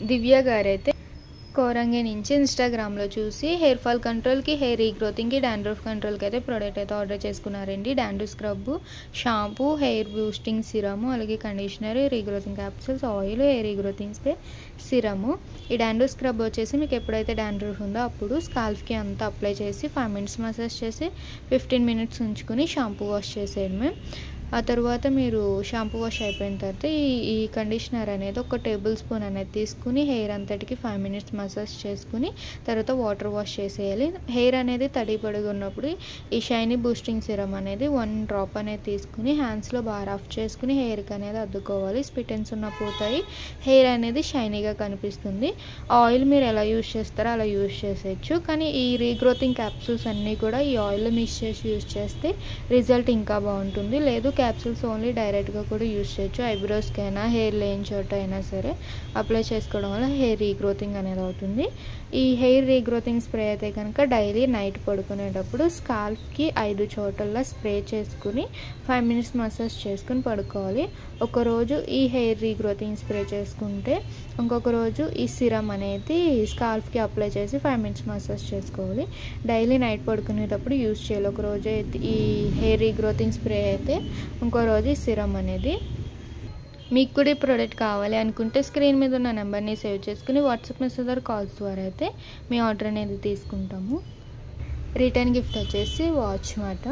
దివ్య గారైతే కోరంగి నుంచి ఇన్స్టాగ్రామ్లో చూసి హెయిర్ ఫాల్ కంట్రోల్కి, హెయిర్ రీగ్రోతింగ్కి, డాండ్రఫ్ కంట్రోల్కి అయితే ప్రోడక్ట్ అయితే ఆర్డర్ చేసుకున్నారండి. Dandruff scrub, shampoo, hair boosting serum, అలాగే conditioner, regrowthing capsules, oil, hair regrowthing spray, serum. ఈ డాండ్రఫ్ స్క్రబ్ వచ్చేసి మీకు ఎప్పుడైతే డాండ్రఫ్ ఉందో అప్పుడు స్కాల్ఫ్కి అంతా అప్లై చేసి 5 మినిట్స్ మసాజ్ చేసి 15 మినిట్స్ ఉంచుకుని షాంపూ వాష్ చేసేయడమే. ఆ తర్వాత మీరు షాంపూ వాష్ అయిపోయిన తర్వాత ఈ కండిషనర్ అనేది ఒక టేబుల్ స్పూన్ అనేది తీసుకుని హెయిర్ అంతటికి 5 మినిట్స్ మసాజ్ చేసుకుని తర్వాత వాటర్ వాష్ చేసేయాలి. హెయిర్ అనేది తడి పొడిగా ఉన్నప్పుడు ఈ షైనీ బూస్టింగ్ సిరమ్ అనేది 1 డ్రాప్ అనేది తీసుకుని హ్యాండ్స్లో బాగా రఫ్ చేసుకుని హెయిర్కి అనేది అద్దుకోవాలి. స్ప్లిట్ ఎండ్స్ ఉన్న పోతాయి, హెయిర్ అనేది షైనీగా కనిపిస్తుంది. ఆయిల్ మీరు ఎలా యూజ్ చేస్తారో అలా యూజ్ చేసేయచ్చు, కానీ ఈ రీగ్రోతింగ్ క్యాప్సూల్స్ అన్నీ కూడా ఈ ఆయిల్లో మిక్స్ చేసి యూజ్ చేస్తే రిజల్ట్ ఇంకా బాగుంటుంది. లేదు క్యాప్సూల్స్ ఓన్లీ డైరెక్ట్గా కూడా యూజ్ చేయొచ్చు. ఐబ్రోస్కి అయినా, హెయిర్ లేని చోట అయినా సరే అప్లై చేసుకోవడం వల్ల హెయిర్ రీగ్రోతింగ్ అనేది అవుతుంది. ఈ హెయిర్ రీగ్రోతింగ్ స్ప్రే అయితే కనుక డైలీ నైట్ పడుకునేటప్పుడు స్కాల్ఫ్కి 5 చోట్ల స్ప్రే చేసుకుని 5 మినిట్స్ మసాజ్ చేసుకుని పడుకోవాలి. ఒకరోజు ఈ హెయిర్ రీగ్రోతింగ్ స్ప్రే చేసుకుంటే ఇంకొక రోజు ఈ సిరమ్ అనేది స్కాల్ఫ్కి అప్లై చేసి 5 మినిట్స్ మసాజ్ చేసుకోవాలి. డైలీ నైట్ పడుకునేటప్పుడు యూజ్ చేయాలి. ఒకరోజు ఈ హెయిర్ రీగ్రోతింగ్ స్ప్రే అయితే, ఇంకో రోజు ఈ సిరమ్ అనేది. మీకు కూడా ఈ ప్రోడక్ట్ కావాలి అనుకుంటే స్క్రీన్ మీద ఉన్న నెంబర్ని సేవ్ చేసుకుని వాట్సాప్ మెసేజ్ ద్వారా కాల్స్ ద్వారా అయితే మీ ఆర్డర్ అనేది తీసుకుంటాము. రిటర్న్ గిఫ్ట్ వచ్చేసి వాచ్ మాట.